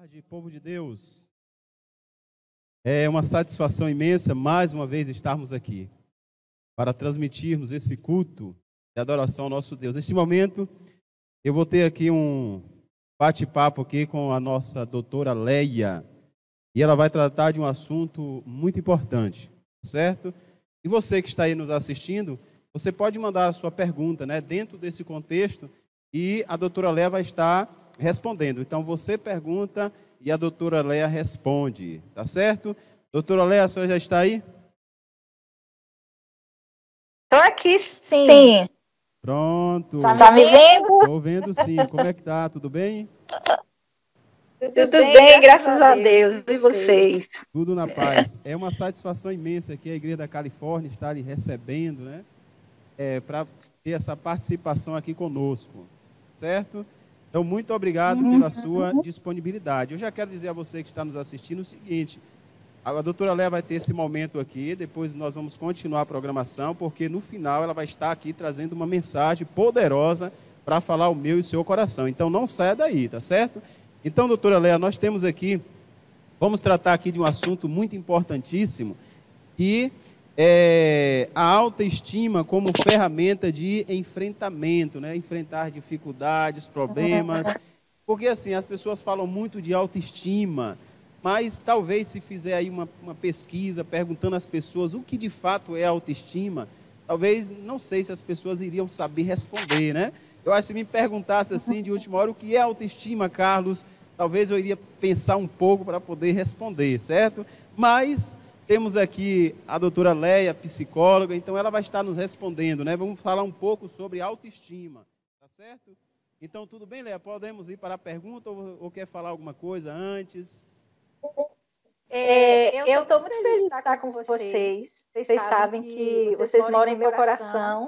tarde, povo de Deus. É uma satisfação imensa, mais uma vez, estarmos aqui para transmitirmos esse culto de adoração ao nosso Deus. Neste momento, eu vou ter aqui um bate-papo aqui com a nossa doutora Leia, e ela vai tratar de um assunto muito importante, certo? E você que está aí nos assistindo, você pode mandar a sua pergunta, né, dentro desse contexto, e a doutora Leia vai estar respondendo. Então, você pergunta e a doutora Leia responde, tá certo? Doutora Leia, a senhora já está aí? Estou aqui, sim. Pronto. Tá me vendo? Estou vendo sim. Como é que tá? Tudo bem? Tudo bem, graças a Deus. E vocês? Tudo na paz. É uma satisfação imensa que a Igreja da Califórnia está lhe recebendo, né? Para ter essa participação aqui conosco, certo? Então, muito obrigado pela sua disponibilidade. Eu já quero dizer a você que está nos assistindo o seguinte: a doutora Léa vai ter esse momento aqui, depois nós vamos continuar a programação, porque no final ela vai estar aqui trazendo uma mensagem poderosa para falar o meu e o seu coração. Então, não saia daí, tá certo? Então, doutora Léa, nós temos aqui, vamos tratar aqui de um assunto muito importantíssimo, que é a autoestima como ferramenta de enfrentamento, né? Enfrentar dificuldades, problemas, porque assim, as pessoas falam muito de autoestima, mas talvez se fizer aí uma pesquisa perguntando às pessoas o que de fato é autoestima, talvez, não sei se as pessoas iriam saber responder, né? Eu acho que se me perguntasse assim de última hora o que é autoestima, Carlos, talvez eu iria pensar um pouco para poder responder, certo? Mas temos aqui a doutora Leia, psicóloga, então ela vai estar nos respondendo, né? Vamos falar um pouco sobre autoestima, tá certo? Então, tudo bem, Leia? Podemos ir para a pergunta ou quer falar alguma coisa antes? Eu estou muito feliz de estar com vocês. Vocês sabem que vocês moram em meu coração.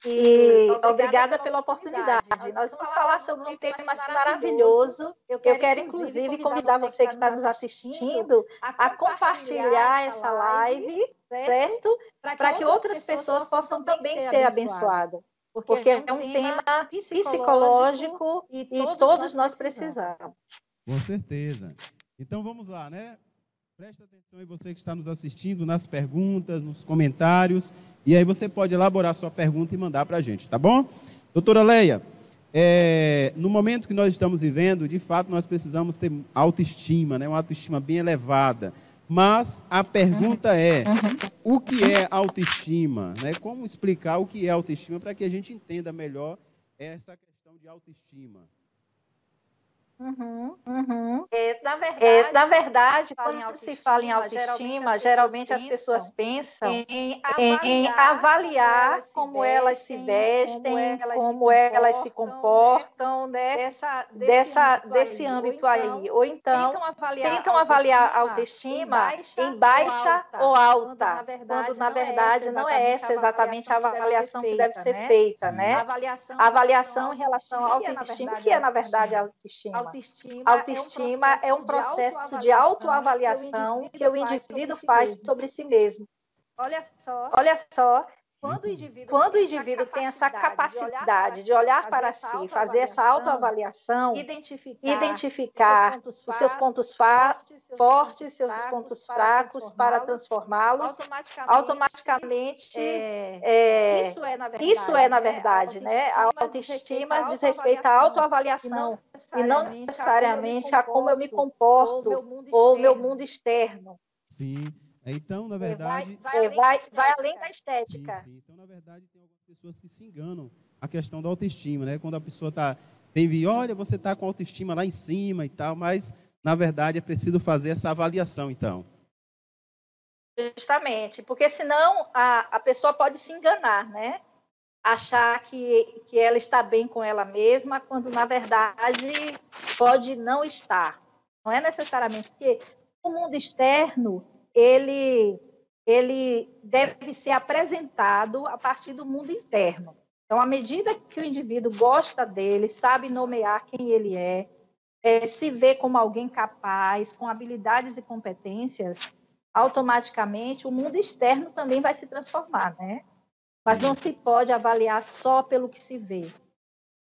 E obrigada pela oportunidade. Nós vamos falar sobre um tema assim, maravilhoso. Eu quero, inclusive, convidar você que está nos assistindo a compartilhar essa live, certo? Para que outras pessoas possam também ser abençoadas. Porque é um tema psicológico e todos nós precisamos. Com certeza. Então vamos lá, né? Presta atenção aí você que está nos assistindo, nas perguntas, nos comentários, e aí você pode elaborar sua pergunta e mandar para a gente, tá bom? Doutora Leia, no momento que nós estamos vivendo, de fato nós precisamos ter autoestima, né? Uma autoestima bem elevada, mas a pergunta é, o que é autoestima? Né? Como explicar o que é autoestima para que a gente entenda melhor essa questão de autoestima? Na verdade, quando se fala em autoestima, geralmente as pessoas pensam em avaliar como elas se vestem, como elas se comportam, né? Desse âmbito aí. Ou então, tentam avaliar a autoestima em baixa ou alta, quando na verdade não é essa exatamente a avaliação que deve ser feita, né? A avaliação em relação à autoestima, o que é na verdade a autoestima? Autoestima é um processo de autoavaliação que o indivíduo faz sobre si mesmo. Olha só, quando o indivíduo tem essa capacidade de olhar para si, fazer essa autoavaliação, identificar os seus pontos fortes, seus pontos fracos para transformá-los, automaticamente, isso é na verdade, né? A autoestima diz respeito à autoavaliação e não necessariamente a como eu me comporto ou meu mundo externo. Sim. Então, na verdade... Vai além da estética. Sim. Então, na verdade, tem algumas pessoas que se enganam a questão da autoestima, né? Quando a pessoa está bem, olha, você está com autoestima lá em cima e tal, mas, na verdade, é preciso fazer essa avaliação, então. Justamente, porque senão a pessoa pode se enganar, né? Achar que ela está bem com ela mesma, quando, na verdade, pode não estar. Não é necessariamente, porque o mundo externo, ele deve ser apresentado a partir do mundo interno. Então, à medida que o indivíduo gosta dele, sabe nomear quem ele é, se vê como alguém capaz, com habilidades e competências, automaticamente o mundo externo também vai se transformar, né? Mas não se pode avaliar só pelo que se vê.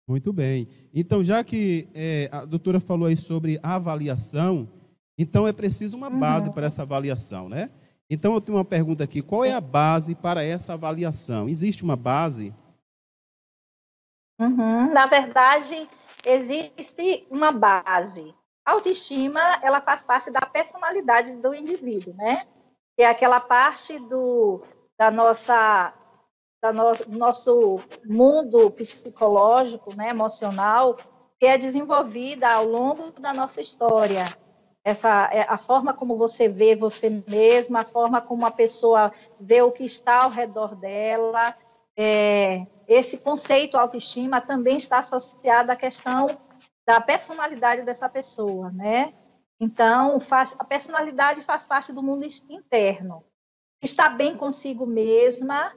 Muito bem. Então, já que a doutora falou aí sobre avaliação, então é preciso uma base para essa avaliação, né? Então, eu tenho uma pergunta aqui. Qual é a base para essa avaliação? Existe uma base? Na verdade, existe uma base. A autoestima, ela faz parte da personalidade do indivíduo, né? É aquela parte do nosso mundo psicológico, né, emocional, que é desenvolvida ao longo da nossa história. Essa é a forma como você vê você mesma, a forma como a pessoa vê o que está ao redor dela. Esse conceito autoestima também está associado à questão da personalidade dessa pessoa, né? Então, a personalidade faz parte do mundo interno. Estar bem consigo mesma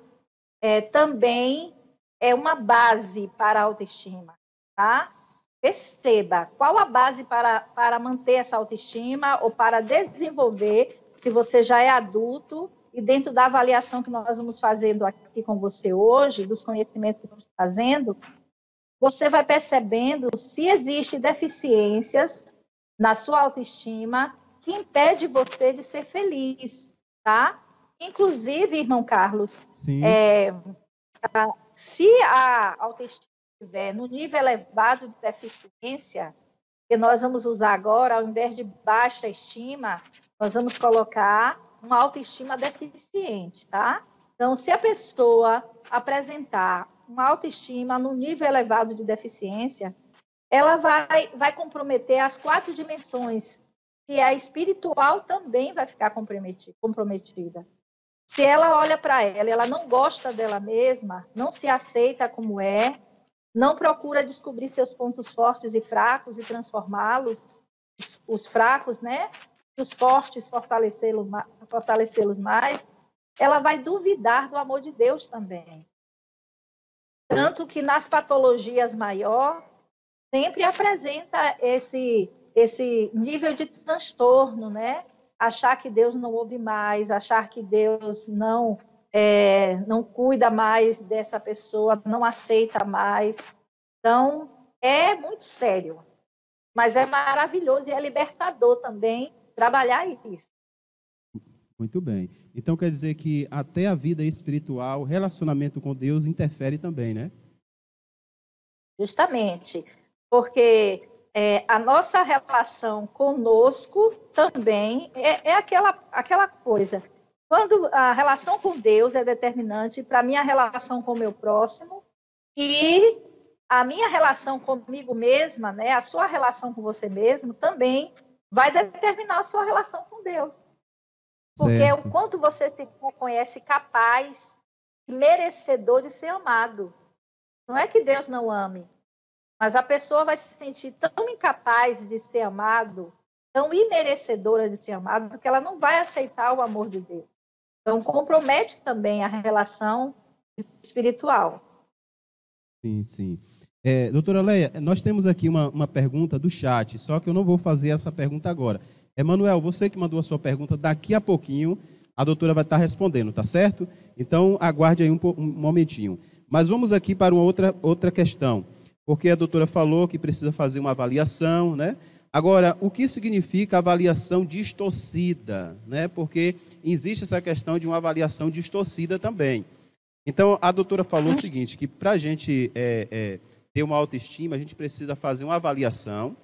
também é uma base para a autoestima, tá? Perceba, qual a base para manter essa autoestima ou para desenvolver, se você já é adulto, e dentro da avaliação que nós vamos fazendo aqui com você hoje, dos conhecimentos que estamos fazendo, você vai percebendo se existem deficiências na sua autoestima que impede você de ser feliz, tá? Inclusive, irmão Carlos, se a autoestima estiver no nível elevado de deficiência, que nós vamos usar agora, ao invés de baixa estima, nós vamos colocar uma autoestima deficiente, tá? Então, se a pessoa apresentar uma autoestima no nível elevado de deficiência, ela vai comprometer as 4 dimensões, e a espiritual também vai ficar comprometida. Se ela olha para ela não gosta dela mesma, não se aceita como é, não procura descobrir seus pontos fortes e fracos e transformá-los, os fracos, né? Os fortes fortalecê-los mais, ela vai duvidar do amor de Deus também. Tanto que nas patologias maiores, sempre apresenta esse nível de transtorno, né? Achar que Deus não ouve mais, achar que Deus não cuida mais dessa pessoa, não aceita mais. Então, é muito sério, mas é maravilhoso e é libertador também trabalhar isso. Muito bem. Então, quer dizer que até a vida espiritual, relacionamento com Deus interfere também, né? Justamente, porque a nossa relação conosco também é aquela coisa. Quando a relação com Deus é determinante para a minha relação com o meu próximo e a minha relação comigo mesma, né, a sua relação com você mesmo também vai determinar a sua relação com Deus. Porque certo. o quanto você se reconhece capaz e merecedor de ser amado. Não é que Deus não ame, mas a pessoa vai se sentir tão incapaz de ser amado, tão imerecedora de ser amado, que ela não vai aceitar o amor de Deus. Então, compromete também a relação espiritual. Sim, sim. Doutora Leia, nós temos aqui uma pergunta do chat, só que eu não vou fazer essa pergunta agora. Emanuel, você que mandou a sua pergunta, daqui a pouquinho a doutora vai estar respondendo, tá certo? Então, aguarde aí um momentinho. Mas vamos aqui para uma outra questão, porque a doutora falou que precisa fazer uma avaliação, né? Agora, o que significa avaliação distorcida, né? Porque existe essa questão de uma avaliação distorcida também. Então, a doutora falou o seguinte, que para a gente ter uma autoestima, a gente precisa fazer uma avaliação,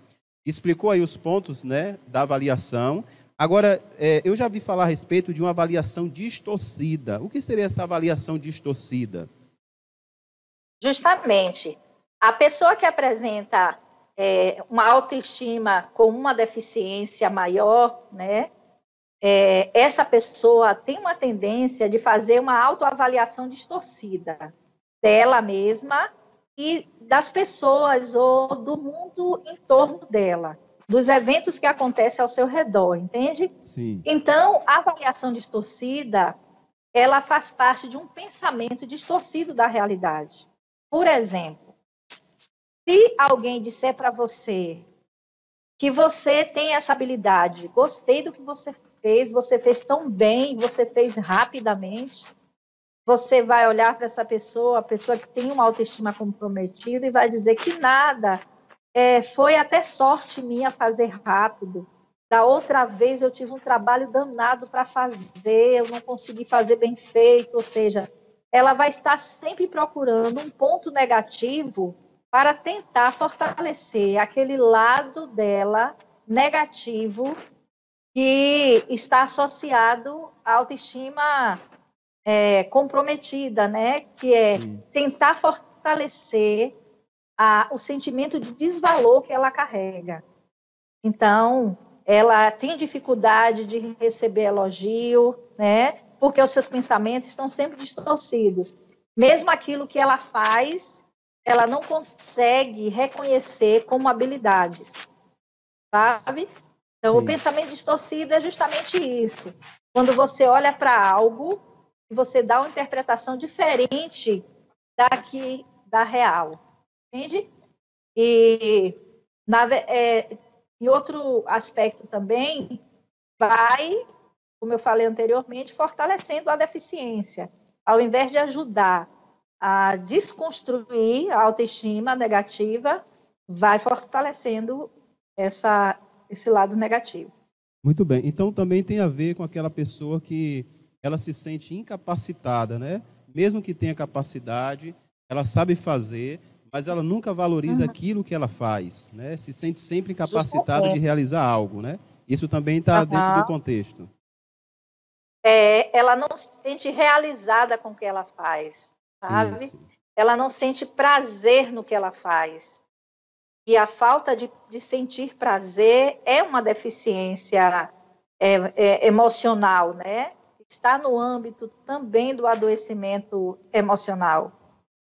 explicou aí os pontos, né, da avaliação. Agora, eu já vi falar a respeito de uma avaliação distorcida. O que seria essa avaliação distorcida? Justamente, a pessoa que apresenta uma autoestima com uma deficiência maior, né, essa pessoa tem uma tendência de fazer uma autoavaliação distorcida dela mesma e das pessoas ou do mundo em torno dela, dos eventos que acontecem ao seu redor, entende? Sim. Então, a avaliação distorcida, ela faz parte de um pensamento distorcido da realidade. Por exemplo, se alguém disser para você que você tem essa habilidade, gostei do que você fez tão bem, você fez rapidamente, você vai olhar para essa pessoa, a pessoa que tem uma autoestima comprometida, e vai dizer que nada, foi até sorte minha fazer rápido. Da outra vez eu tive um trabalho danado para fazer, eu não consegui fazer bem feito, ou seja, ela vai estar sempre procurando um ponto negativo para tentar fortalecer aquele lado dela negativo que está associado à autoestima comprometida, né? Que é Sim. tentar fortalecer o sentimento de desvalor que ela carrega. Então, ela tem dificuldade de receber elogio, né? Porque os seus pensamentos estão sempre distorcidos. Mesmo aquilo que ela faz, ela não consegue reconhecer como habilidades, sabe? Então, Sim. o pensamento distorcido é justamente isso. Quando você olha para algo e você dá uma interpretação diferente da real, entende? E em outro aspecto também, vai, como eu falei anteriormente, fortalecendo a deficiência. Ao invés de ajudar a desconstruir a autoestima negativa, vai fortalecendo esse lado negativo. Muito bem. Então também tem a ver com aquela pessoa que ela se sente incapacitada, né? Mesmo que tenha capacidade, ela sabe fazer, mas ela nunca valoriza aquilo que ela faz, né? Se sente sempre incapacitada de realizar algo, né? Isso também está dentro do contexto. Ela não se sente realizada com o que ela faz, sabe? Sim. Ela não sente prazer no que ela faz. E a falta de sentir prazer é uma deficiência emocional, né? Está no âmbito também do adoecimento emocional.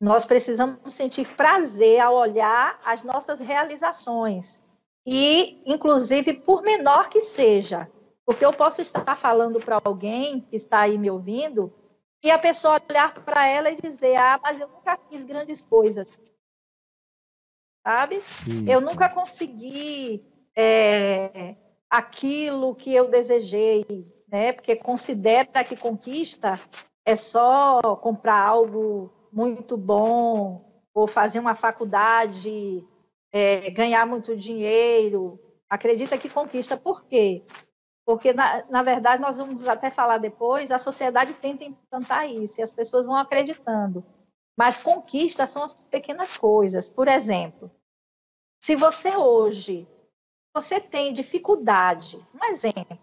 Nós precisamos sentir prazer ao olhar as nossas realizações. E, inclusive, por menor que seja. Porque eu posso estar falando para alguém que está aí me ouvindo e a pessoa olhar para ela e dizer: mas eu nunca fiz grandes coisas. Sabe? Eu nunca consegui aquilo que eu desejei, né? Porque considera que conquista é só comprar algo muito bom, ou fazer uma faculdade, ganhar muito dinheiro. Acredita que conquista. Por quê? Porque, na verdade, nós vamos até falar depois, a sociedade tenta implantar isso, e as pessoas vão acreditando. Mas conquistas são as pequenas coisas. Por exemplo, se você hoje tem dificuldade, um exemplo,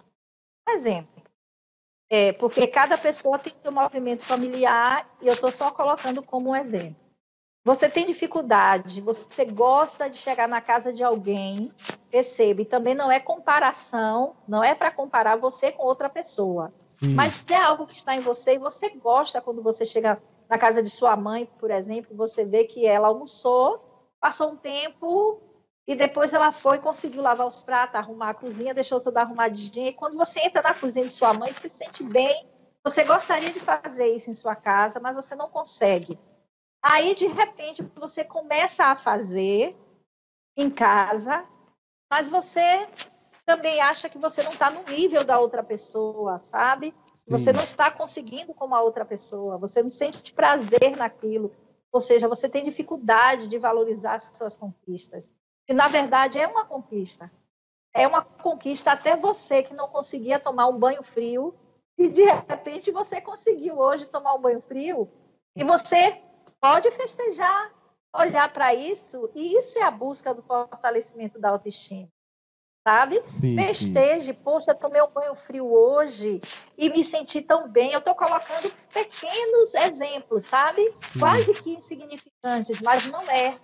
porque cada pessoa tem um movimento familiar e eu estou só colocando como um exemplo. Você tem dificuldade, você gosta de chegar na casa de alguém, percebe, também não é comparação, não é para comparar você com outra pessoa, mas é algo que está em você e você gosta quando você chega na casa de sua mãe, por exemplo, você vê que ela almoçou, passou um tempo e depois ela foi, conseguiu lavar os pratos, arrumar a cozinha, deixou toda arrumadinha, e quando você entra na cozinha de sua mãe, você se sente bem, você gostaria de fazer isso em sua casa, mas você não consegue. Aí, de repente, você começa a fazer em casa, mas você também acha que você não está no nível da outra pessoa, sabe? Sim. Você não está conseguindo como a outra pessoa, você não sente prazer naquilo, ou seja, você tem dificuldade de valorizar as suas conquistas. E, na verdade, é uma conquista. É uma conquista até você que não conseguia tomar um banho frio, e, de repente, você conseguiu hoje tomar um banho frio, e você pode festejar, olhar para isso, e isso é a busca do fortalecimento da autoestima, sabe? Sim, festeje, poxa, tomei um banho frio hoje e me senti tão bem. Eu estou colocando pequenos exemplos, sabe? Sim. Quase que insignificantes, mas não é.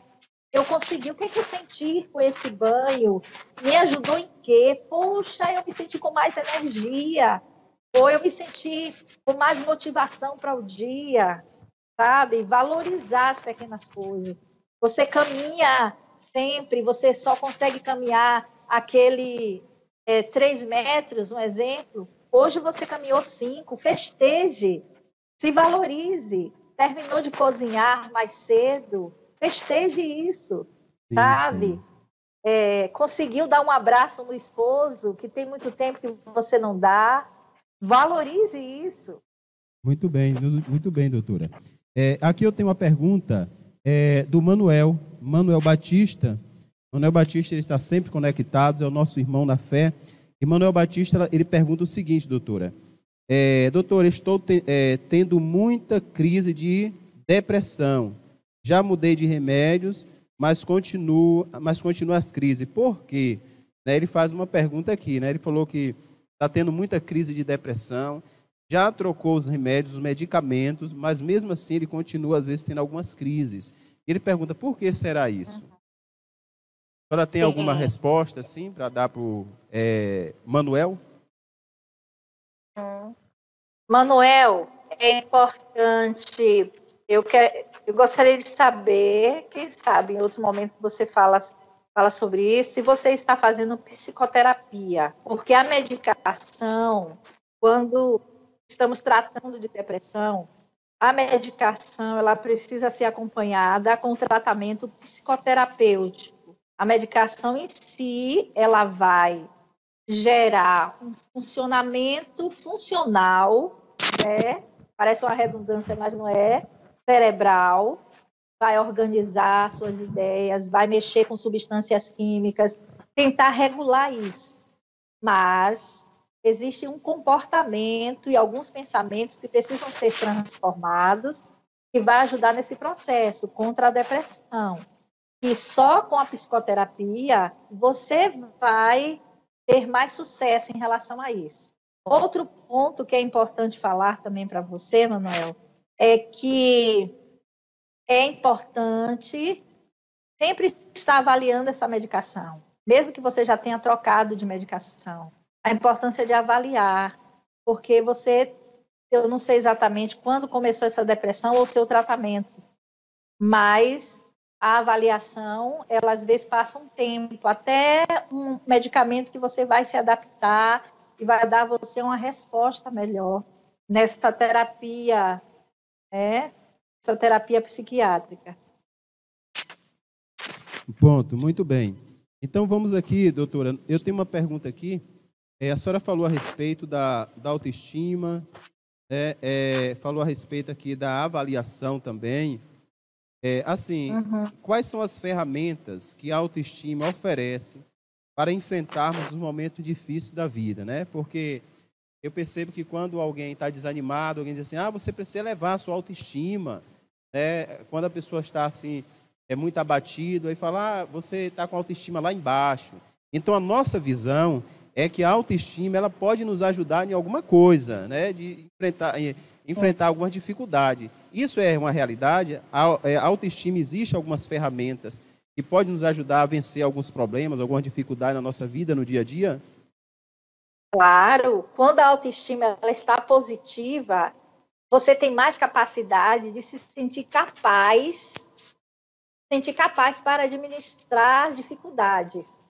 Eu consegui, o que eu senti com esse banho? Me ajudou em quê? Poxa, eu me senti com mais energia, ou eu me senti com mais motivação para o dia, sabe? Valorizar as pequenas coisas. Você caminha sempre, você só consegue caminhar aquele 3 metros, um exemplo. Hoje você caminhou 5, festeje, se valorize. Terminou de cozinhar mais cedo, festeje isso, sim, sabe? Sim. Conseguiu dar um abraço no esposo, que tem muito tempo que você não dá, valorize isso. Muito bem, doutora. Aqui eu tenho uma pergunta do Manuel Batista. Manuel Batista, ele está sempre conectado, é o nosso irmão na fé. E Manuel Batista, ele pergunta o seguinte, doutora. Doutora, estou tendo muita crise de depressão. Já mudei de remédios, mas continuo as crises. Por quê? Né, ele faz uma pergunta aqui, né? Ele falou que está tendo muita crise de depressão, já trocou os remédios, os medicamentos, mas mesmo assim ele continua, às vezes, tendo algumas crises. Ele pergunta, por que será isso? A senhora tem alguma resposta, assim, para dar para o Manuel? Manuel, é importante, eu gostaria de saber, quem sabe em outro momento você fala sobre isso, se você está fazendo psicoterapia, porque a medicação, quando estamos tratando de depressão, a medicação ela precisa ser acompanhada com tratamento psicoterapêutico. A medicação em si, ela vai gerar um funcionamento funcional, né? Parece uma redundância, mas não é, cerebral, vai organizar suas ideias, vai mexer com substâncias químicas, tentar regular isso. Mas existe um comportamento e alguns pensamentos que precisam ser transformados, que vai ajudar nesse processo contra a depressão. E só com a psicoterapia você vai ter mais sucesso em relação a isso. Outro ponto que é importante falar também para você, Manuel, é que é importante sempre estar avaliando essa medicação, mesmo que você já tenha trocado de medicação. A importância de avaliar, porque eu não sei exatamente quando começou essa depressão ou o seu tratamento, mas a avaliação, ela às vezes passa um tempo, até um medicamento que você vai se adaptar e vai dar a você uma resposta melhor nessa terapia, essa terapia psiquiátrica. Ponto, muito bem. Então vamos aqui, doutora, eu tenho uma pergunta aqui. A senhora falou a respeito da autoestima, falou a respeito aqui da avaliação também. Quais são as ferramentas que a autoestima oferece para enfrentarmos os momentos difíceis da vida, né? Porque eu percebo que quando alguém está desanimado, alguém diz assim, você precisa elevar a sua autoestima, né? Quando a pessoa está assim, muito abatido, aí fala, você está com a autoestima lá embaixo. Então a nossa visão é que a autoestima ela pode nos ajudar em alguma coisa, né? De enfrentar alguma dificuldade. Isso é uma realidade. A autoestima existe algumas ferramentas que podem nos ajudar a vencer alguns problemas, alguma dificuldade na nossa vida, no dia a dia? Claro, quando a autoestima ela está positiva, você tem mais capacidade de se sentir capaz para administrar dificuldades.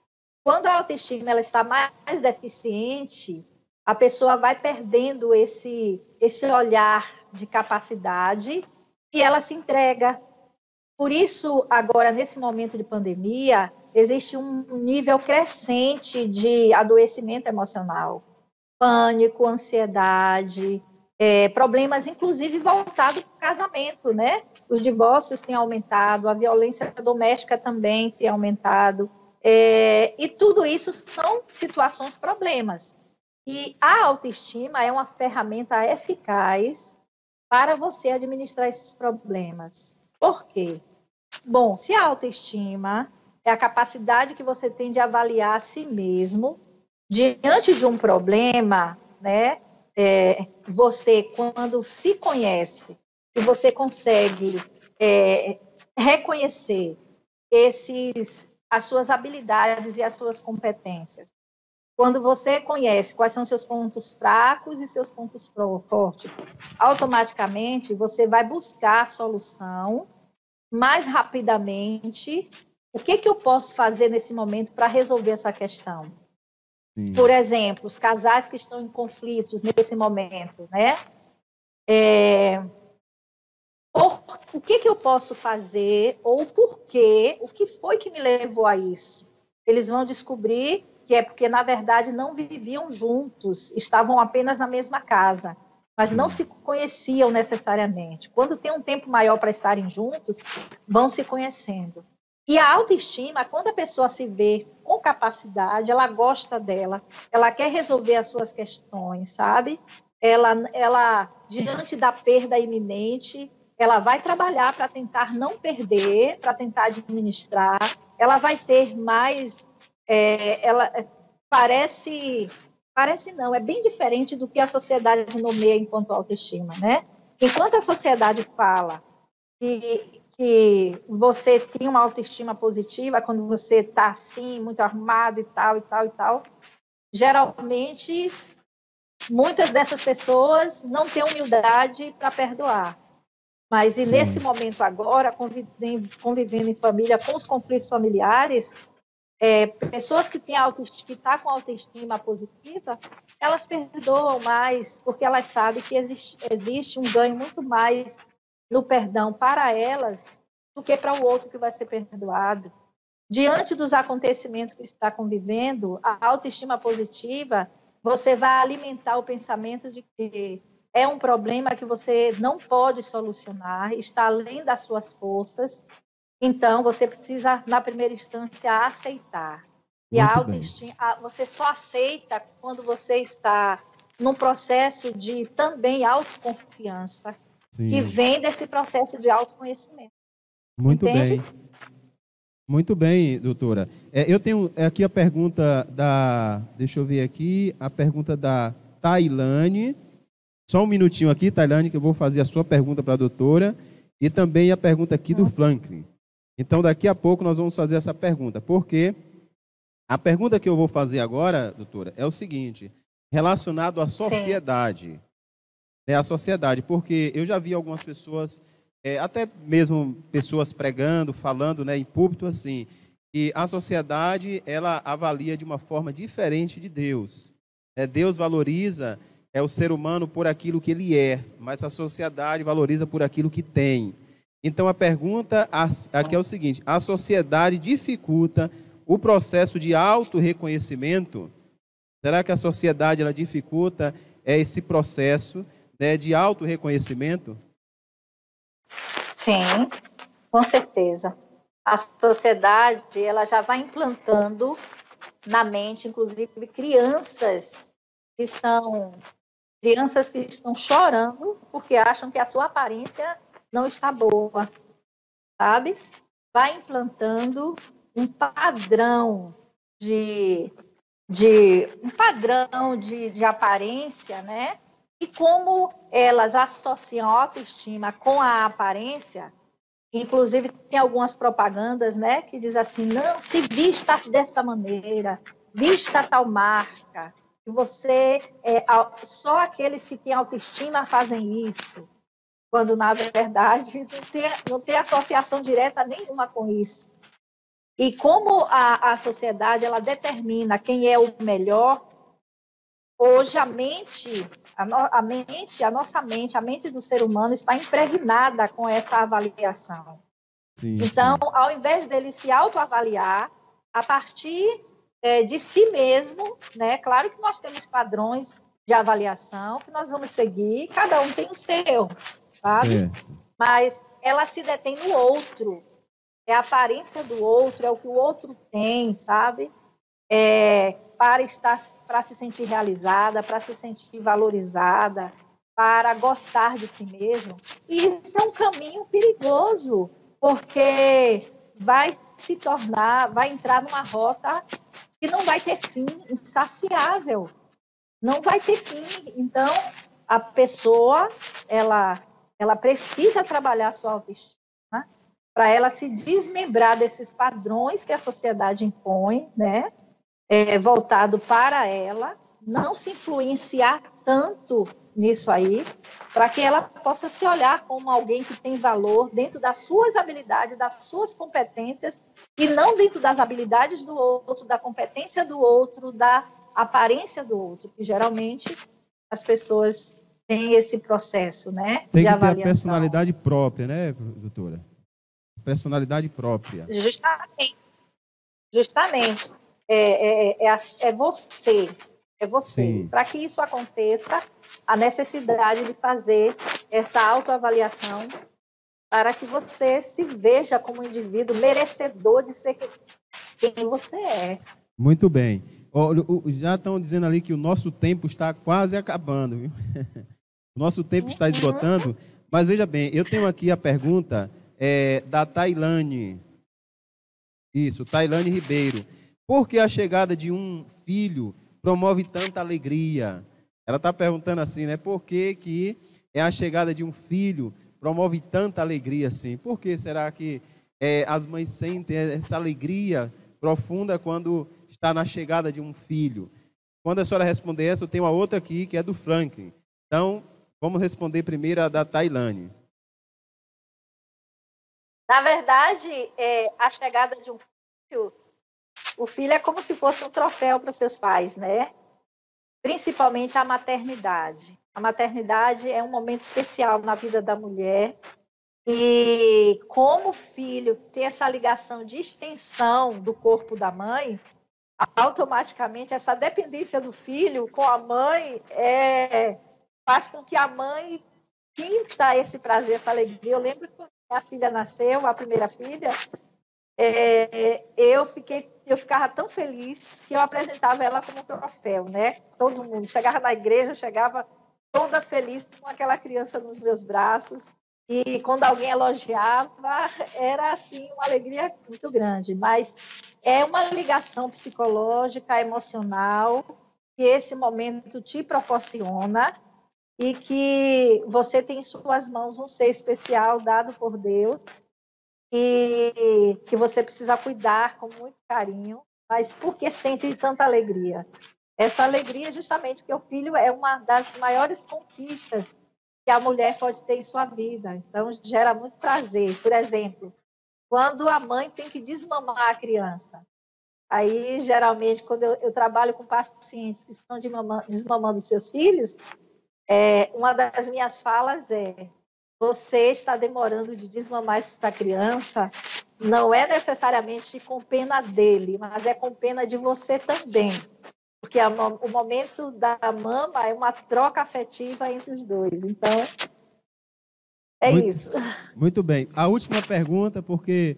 Quando a autoestima ela está mais deficiente, a pessoa vai perdendo esse olhar de capacidade e ela se entrega. Por isso, agora, nesse momento de pandemia, existe um nível crescente de adoecimento emocional, pânico, ansiedade, problemas, inclusive, voltados para o casamento, né? Os divórcios têm aumentado, a violência doméstica também tem aumentado, e tudo isso são situações, problemas. E a autoestima é uma ferramenta eficaz para você administrar esses problemas. Por quê? Bom, se a autoestima é a capacidade que você tem de avaliar a si mesmo diante de um problema, né? Você, quando se conhece e você consegue reconhecer as suas habilidades e as suas competências, quando você conhece quais são seus pontos fracos e seus pontos fortes, automaticamente você vai buscar a solução mais rapidamente. O que eu posso fazer nesse momento para resolver essa questão? Sim. Por exemplo, os casais que estão em conflitos nesse momento, né? O que eu posso fazer ou por quê? O que foi que me levou a isso? Eles vão descobrir que é porque, na verdade, não viviam juntos, estavam apenas na mesma casa. mas não se conheciam necessariamente. Quando tem um tempo maior para estarem juntos, vão se conhecendo. E a autoestima, quando a pessoa se vê com capacidade, ela gosta dela, ela quer resolver as suas questões, sabe? Ela diante da perda iminente, ela vai trabalhar para tentar não perder, para tentar administrar, ela vai ter mais... ela parece não, é bem diferente do que a sociedade nomeia enquanto autoestima, né? Enquanto a sociedade fala que você tem uma autoestima positiva quando você está assim, muito arrumado e tal, e tal, e tal, geralmente, muitas dessas pessoas não têm humildade para perdoar. Mas, e nesse momento agora, convivendo em família com os conflitos familiares, pessoas que estão com autoestima positiva, elas perdoam mais, porque elas sabem que existe um ganho muito mais no perdão para elas do que para o outro que vai ser perdoado. Diante dos acontecimentos que está convivendo, a autoestima positiva, você vai alimentar o pensamento de que é um problema que você não pode solucionar, está além das suas forças. Então, você precisa, na primeira instância, aceitar. E a autoestima, você só aceita quando você está num processo de também autoconfiança, que vem desse processo de autoconhecimento. Muito Entende? bem. Muito bem, doutora. Eu tenho aqui a pergunta deixa eu ver aqui, a pergunta da Tailane. Só um minutinho aqui, Tailane, que eu vou fazer a sua pergunta para a doutora. E também a pergunta aqui do Franklin. Então, daqui a pouco nós vamos fazer essa pergunta. Porque a pergunta que eu vou fazer agora, doutora, é o seguinte, relacionado à sociedade. A sociedade, porque eu já vi algumas pessoas, até mesmo pessoas pregando, falando, né, em púlpito assim, que a sociedade, ela avalia de uma forma diferente de Deus. Deus valoriza o ser humano por aquilo que ele é, mas a sociedade valoriza por aquilo que tem. Então, a pergunta aqui é o seguinte, a sociedade dificulta o processo de autorreconhecimento? Será que a sociedade ela dificulta esse processo de autorreconhecimento? Sim, com certeza. A sociedade ela já vai implantando na mente, inclusive, crianças que estão chorando porque acham que a sua aparência não está boa, sabe? Vai implantando um padrão de aparência, né? E como elas associam a autoestima com a aparência, inclusive tem algumas propagandas, né, que diz assim, não, se vista dessa maneira, vista tal marca, que só aqueles que têm autoestima fazem isso, quando na verdade não tem associação direta nenhuma com isso. E como a sociedade ela determina quem é o melhor, hoje a mente do ser humano está impregnada com essa avaliação. Então, ao invés dele se autoavaliar, a partir de si mesmo, né? Claro que nós temos padrões de avaliação que nós vamos seguir, cada um tem o seu, sabe? Mas ela se detém no outro, é a aparência do outro, é o que o outro tem, sabe? Para se sentir realizada, para se sentir valorizada, para gostar de si mesmo. E isso é um caminho perigoso, porque vai entrar numa rota que não vai ter fim, insaciável. Não vai ter fim. Então, a pessoa, ela precisa trabalhar a sua autoestima para ela se desmembrar desses padrões que a sociedade impõe, né? Voltado para ela, não se influenciar tanto nisso aí, para que ela possa se olhar como alguém que tem valor dentro das suas habilidades, das suas competências, e não dentro das habilidades do outro, da competência do outro, da aparência do outro, que geralmente as pessoas têm esse processo, né, de avaliação. Tem que ter a personalidade própria, né, doutora? Personalidade própria. Justamente. É você. é você. Para que isso aconteça, a necessidade de fazer essa autoavaliação para que você se veja como um indivíduo merecedor de ser quem você é. Muito bem. Já estão dizendo ali que o nosso tempo está quase acabando, viu? O nosso tempo está esgotando, mas veja bem, eu tenho aqui a pergunta da Tailane. Isso, Tailane Ribeiro. Por que a chegada de um filho promove tanta alegria? Ela está perguntando assim, né? Por que a chegada de um filho promove tanta alegria assim? Por que será que as mães sentem essa alegria profunda quando está na chegada de um filho? Quando a senhora responder essa, eu tenho uma outra aqui, que é do Franklin. Então, vamos responder primeiro a da Tailane. Na verdade, a chegada de um filho, o filho é como se fosse um troféu para os seus pais, né? Principalmente a maternidade. A maternidade é um momento especial na vida da mulher. E como o filho tem essa ligação de extensão do corpo da mãe, automaticamente essa dependência do filho com a mãe faz com que a mãe sinta esse prazer, essa alegria. Eu lembro que quando minha filha nasceu, a primeira filha, eu ficava tão feliz que eu apresentava ela como um troféu, né? Todo mundo chegava na igreja, chegava toda feliz com aquela criança nos meus braços. E quando alguém elogiava, era assim uma alegria muito grande. Mas é uma ligação psicológica, emocional, que esse momento te proporciona e que você tem em suas mãos um ser especial dado por Deus e que você precisa cuidar com muito carinho. Mas por que sente tanta alegria? Essa alegria justamente porque o filho é uma das maiores conquistas que a mulher pode ter em sua vida. Então, gera muito prazer. Por exemplo, quando a mãe tem que desmamar a criança. Aí, geralmente, quando eu trabalho com pacientes que estão desmamando seus filhos, uma das minhas falas é: você está demorando de desmamar essa criança, não é necessariamente com pena dele, mas é com pena de você também. Porque o momento da mama é uma troca afetiva entre os dois. Então, isso. Muito bem. A última pergunta, porque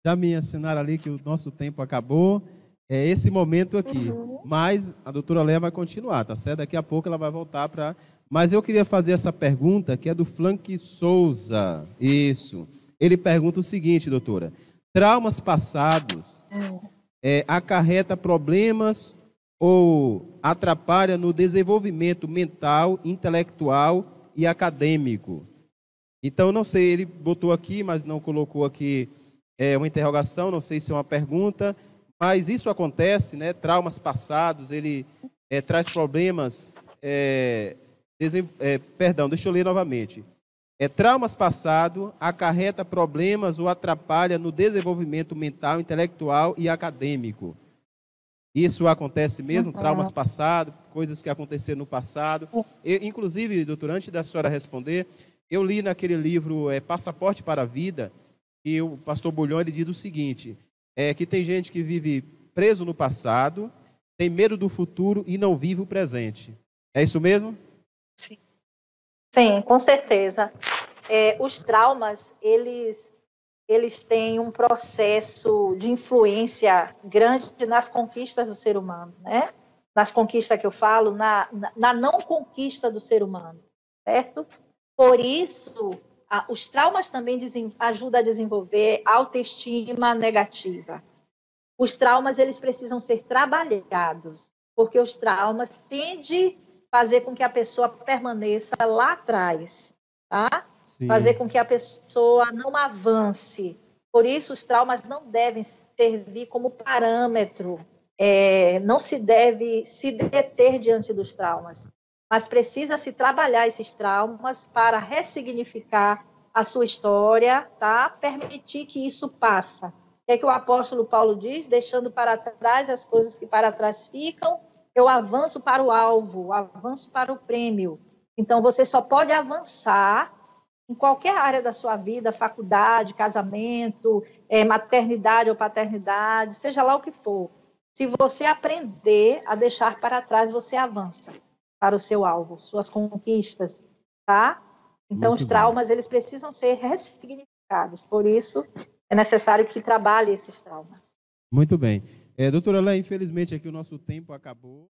já me ensinaram ali que o nosso tempo acabou. É esse momento aqui. Mas a doutora Léa vai continuar, tá certo? Daqui a pouco ela vai voltar para... Mas eu queria fazer essa pergunta, que é do Frank Souza. Isso. Ele pergunta o seguinte, doutora. Traumas passados acarreta problemas ou atrapalha no desenvolvimento mental, intelectual e acadêmico? Então, não sei, ele botou aqui, mas não colocou aqui uma interrogação, não sei se é uma pergunta, mas isso acontece, né? Traumas passados, ele traz problemas... perdão, deixa eu ler novamente. Traumas passados acarreta problemas ou atrapalha no desenvolvimento mental, intelectual e acadêmico. Isso acontece mesmo, traumas passados, coisas que aconteceram no passado. Inclusive, doutor, antes da senhora responder, eu li naquele livro Passaporte para a Vida, que o pastor Bulhão ele diz o seguinte, que tem gente que vive preso no passado, tem medo do futuro e não vive o presente. É isso mesmo? Sim, com certeza. Os traumas, eles têm um processo de influência grande nas conquistas do ser humano, né? Nas conquistas que eu falo, na não conquista do ser humano, certo? Por isso, os traumas também ajudam a desenvolver autoestima negativa. Os traumas, eles precisam ser trabalhados, porque os traumas tendem a fazer com que a pessoa permaneça lá atrás, tá? Sim. Fazer com que a pessoa não avance. Por isso, os traumas não devem servir como parâmetro. Não se deve se deter diante dos traumas, mas precisa se trabalhar esses traumas para ressignificar a sua história, tá? Permitir que isso passe. O que é que o apóstolo Paulo diz? Deixando para trás as coisas que para trás ficam, eu avanço para o alvo, avanço para o prêmio. Então, você só pode avançar em qualquer área da sua vida, faculdade, casamento, maternidade ou paternidade, seja lá o que for, Se você aprender a deixar para trás, você avança para o seu alvo, suas conquistas, tá? Então, os traumas, eles precisam ser ressignificados. Por isso, é necessário que trabalhe esses traumas. Muito bem. Doutora Léa, infelizmente aqui o nosso tempo acabou.